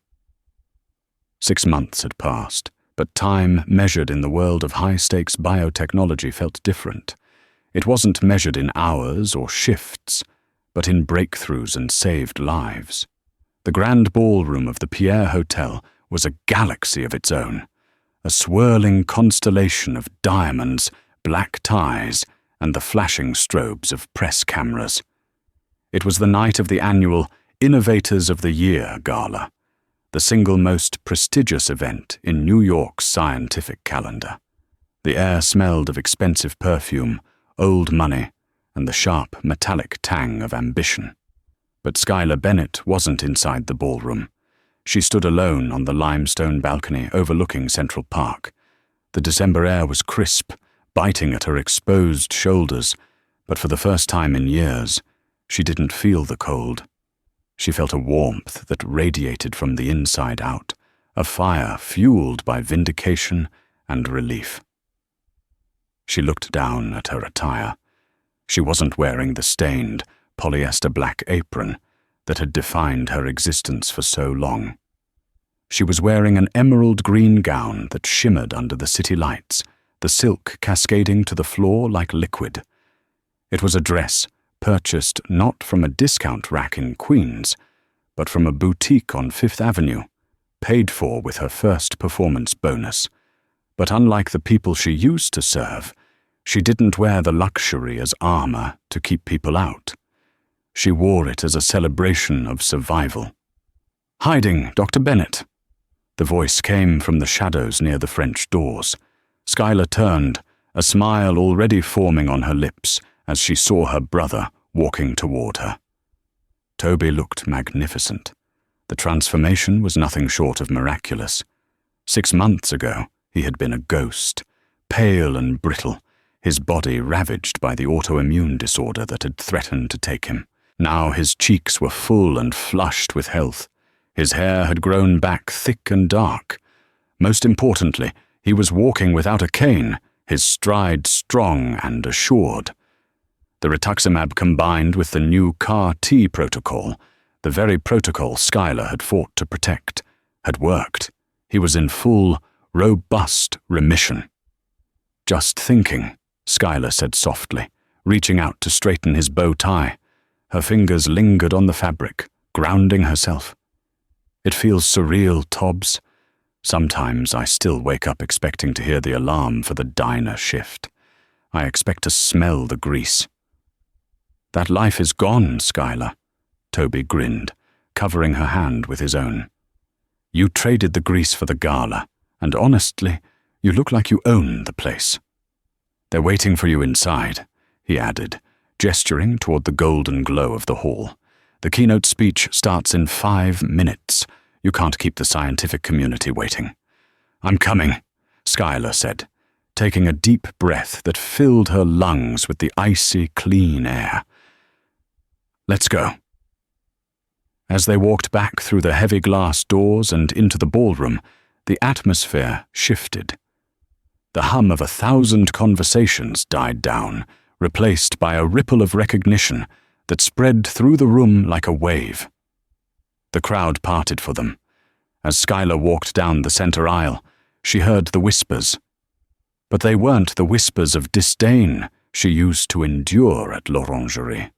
6 months had passed, but time measured in the world of high-stakes biotechnology felt different. It wasn't measured in hours or shifts, but in breakthroughs and saved lives. The grand ballroom of the Pierre Hotel was a galaxy of its own, a swirling constellation of diamonds, black ties, and the flashing strobes of press cameras. It was the night of the annual Innovators of the Year Gala, the single most prestigious event in New York's scientific calendar. The air smelled of expensive perfume, old money, and the sharp metallic tang of ambition. But Skylar Bennett wasn't inside the ballroom. She stood alone on the limestone balcony overlooking Central Park. The December air was crisp, biting at her exposed shoulders, but for the first time in years, she didn't feel the cold. She felt a warmth that radiated from the inside out, a fire fueled by vindication and relief. She looked down at her attire. She wasn't wearing the stained, polyester black apron that had defined her existence for so long. She was wearing an emerald green gown that shimmered under the city lights, the silk cascading to the floor like liquid. It was a dress purchased not from a discount rack in Queens, but from a boutique on Fifth Avenue, paid for with her first performance bonus. But unlike the people she used to serve, she didn't wear the luxury as armor to keep people out. She wore it as a celebration of survival. Hiding, Dr. Bennett. The voice came from the shadows near the French doors. Skylar turned, a smile already forming on her lips as she saw her brother walking toward her. Toby looked magnificent. The transformation was nothing short of miraculous. 6 months ago, he had been a ghost, pale and brittle, his body ravaged by the autoimmune disorder that had threatened to take him. Now his cheeks were full and flushed with health. His hair had grown back thick and dark. Most importantly, he was walking without a cane, his stride strong and assured. The rituximab combined with the new CAR-T protocol, the very protocol Skylar had fought to protect, had worked. He was in full, robust remission. Just thinking, Skylar said softly, reaching out to straighten his bow tie. Her fingers lingered on the fabric, grounding herself. It feels surreal, Tobbs. Sometimes I still wake up expecting to hear the alarm for the diner shift. I expect to smell the grease." "That life is gone, Schuyler," Toby grinned, covering her hand with his own. "You traded the grease for the gala, and honestly, you look like you own the place." "They're waiting for you inside," he added, gesturing toward the golden glow of the hall. "The keynote speech starts in 5 minutes. You can't keep the scientific community waiting." "I'm coming," Schuyler said, taking a deep breath that filled her lungs with the icy, clean air. "Let's go." As they walked back through the heavy glass doors and into the ballroom, the atmosphere shifted. The hum of 1,000 conversations died down, replaced by a ripple of recognition that spread through the room like a wave. The crowd parted for them. As Schuyler walked down the center aisle, she heard the whispers. But they weren't the whispers of disdain she used to endure at l'Orangerie.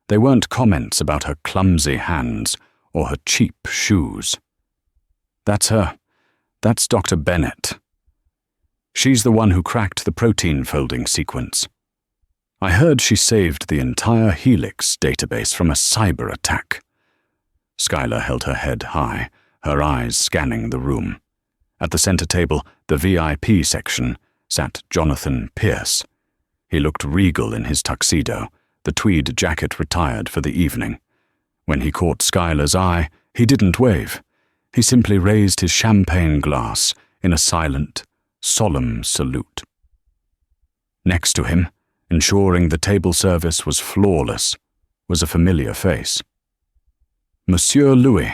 They weren't comments about her clumsy hands or her cheap shoes. "That's her. That's Dr. Bennett. She's the one who cracked the protein folding sequence. I heard she saved the entire Helix database from a cyber attack." Schuyler held her head high, her eyes scanning the room. At the center table, the VIP section, sat Jonathan Pierce. He looked regal in his tuxedo, the tweed jacket retired for the evening. When he caught Schuyler's eye, he didn't wave. He simply raised his champagne glass in a silent, solemn salute. Next to him, ensuring the table service was flawless, was a familiar face. Monsieur Louis.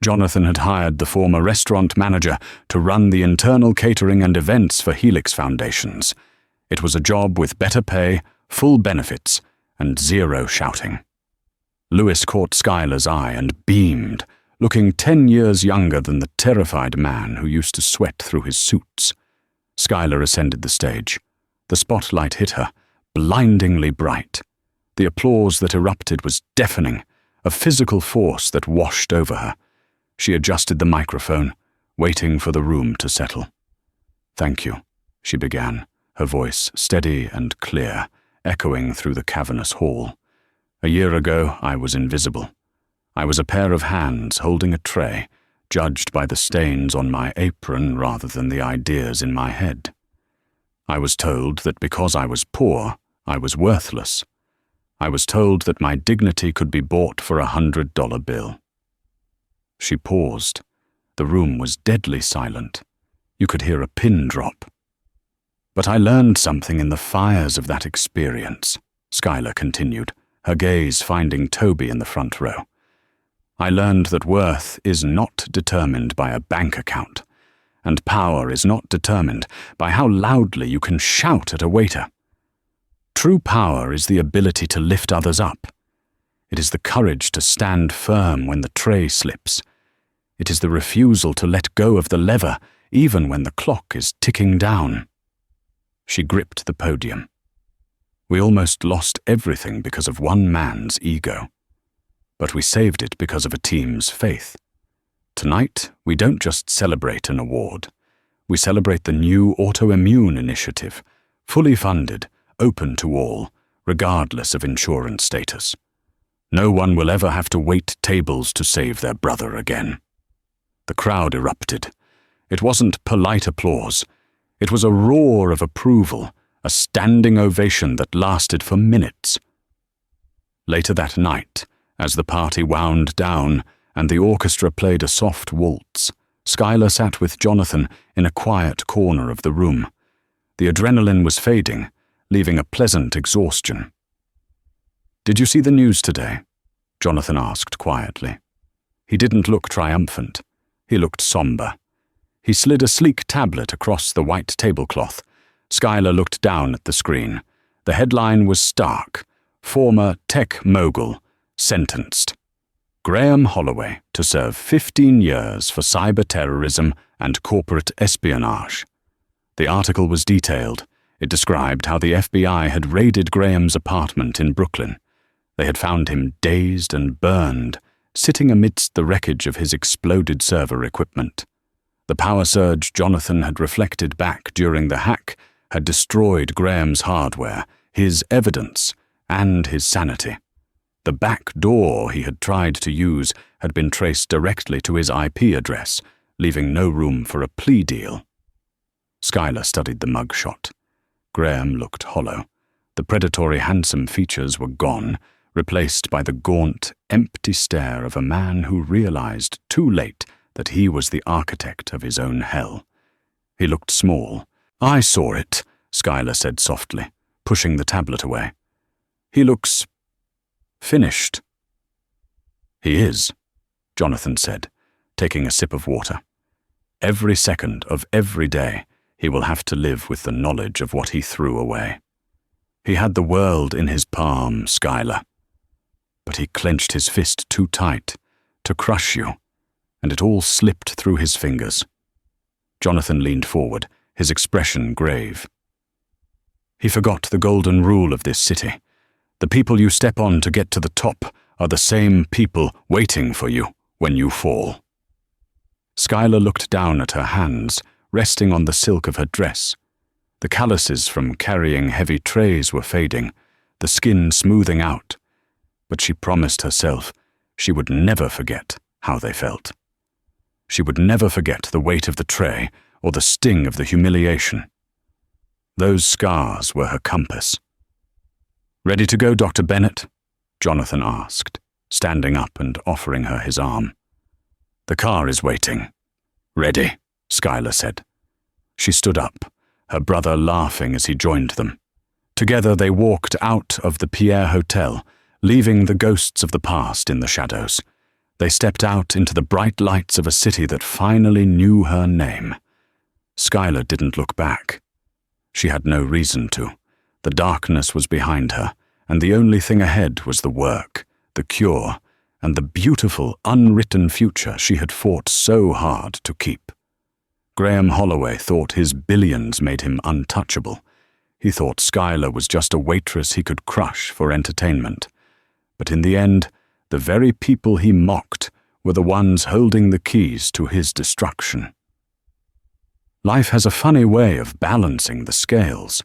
Jonathan had hired the former restaurant manager to run the internal catering and events for Helix Foundations. It was a job with better pay, full benefits, and zero shouting. Louis caught Schuyler's eye and beamed, looking 10 years younger than the terrified man who used to sweat through his suits. Schuyler ascended the stage. The spotlight hit her, blindingly bright. The applause that erupted was deafening, a physical force that washed over her. She adjusted the microphone, waiting for the room to settle. "Thank you," she began, her voice steady and clear, echoing through the cavernous hall. "A year ago, I was invisible. I was a pair of hands holding a tray, judged by the stains on my apron rather than the ideas in my head. I was told that because I was poor, I was worthless. I was told that my dignity could be bought for a $100 bill." She paused. The room was deadly silent. You could hear a pin drop. "But I learned something in the fires of that experience," Schuyler continued, her gaze finding Toby in the front row. "I learned that worth is not determined by a bank account, and power is not determined by how loudly you can shout at a waiter. True power is the ability to lift others up. It is the courage to stand firm when the tray slips. It is the refusal to let go of the lever even when the clock is ticking down." She gripped the podium. "We almost lost everything because of one man's ego. But we saved it because of a team's faith. Tonight, we don't just celebrate an award. We celebrate the new autoimmune initiative, fully funded, open to all, regardless of insurance status. No one will ever have to wait tables to save their brother again." The crowd erupted. It wasn't polite applause. It was a roar of approval, a standing ovation that lasted for minutes. Later that night, as the party wound down and the orchestra played a soft waltz, Schuyler sat with Jonathan in a quiet corner of the room. The adrenaline was fading, leaving a pleasant exhaustion. "Did you see the news today?" Jonathan asked quietly. He didn't look triumphant. He looked somber. He slid a sleek tablet across the white tablecloth. Schuyler looked down at the screen. The headline was stark: "Former tech mogul sentenced. Graeme Holloway to serve 15 years for cyber terrorism and corporate espionage." The article was detailed. It described how the FBI had raided Graeme's apartment in Brooklyn. They had found him dazed and burned, sitting amidst the wreckage of his exploded server equipment. The power surge Jonathan had reflected back during the hack had destroyed Graeme's hardware, his evidence, and his sanity. The back door he had tried to use had been traced directly to his IP address, leaving no room for a plea deal. Schuyler studied the mugshot. Graeme looked hollow. The predatory handsome features were gone, replaced by the gaunt, empty stare of a man who realized too late that he was the architect of his own hell. He looked small. "I saw it," Schuyler said softly, pushing the tablet away. "He looks finished." "He is," Jonathan said, taking a sip of water. "Every second of every day, he will have to live with the knowledge of what he threw away. He had the world in his palm, Schuyler. But he clenched his fist too tight to crush you, and it all slipped through his fingers." Jonathan leaned forward, his expression grave. "He forgot the golden rule of this city. The people you step on to get to the top are the same people waiting for you when you fall." Schuyler looked down at her hands, resting on the silk of her dress. The calluses from carrying heavy trays were fading, the skin smoothing out, but she promised herself she would never forget how they felt. She would never forget the weight of the tray or the sting of the humiliation. Those scars were her compass. "Ready to go, Dr. Bennett?" Jonathan asked, standing up and offering her his arm. "The car is waiting." "Ready," Schuyler said. She stood up, her brother laughing as he joined them. Together they walked out of the Pierre Hotel, leaving the ghosts of the past in the shadows. They stepped out into the bright lights of a city that finally knew her name. Schuyler didn't look back. She had no reason to. The darkness was behind her, and the only thing ahead was the work, the cure, and the beautiful, unwritten future she had fought so hard to keep. Graeme Holloway thought his billions made him untouchable. He thought Schuyler was just a waitress he could crush for entertainment. But in the end, the very people he mocked were the ones holding the keys to his destruction. Life has a funny way of balancing the scales.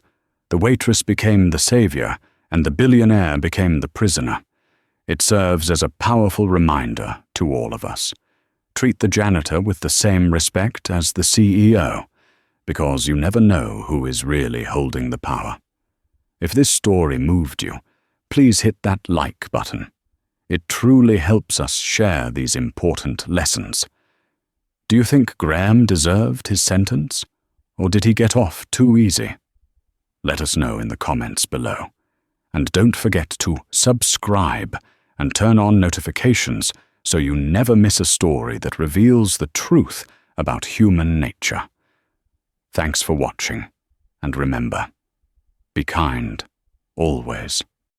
The waitress became the savior, and the billionaire became the prisoner. It serves as a powerful reminder to all of us. Treat the janitor with the same respect as the CEO, because you never know who is really holding the power. If this story moved you, please hit that like button. It truly helps us share these important lessons. Do you think Graeme deserved his sentence, or did he get off too easy? Let us know in the comments below. And don't forget to subscribe and turn on notifications so you never miss a story that reveals the truth about human nature. Thanks for watching, and remember, be kind, always.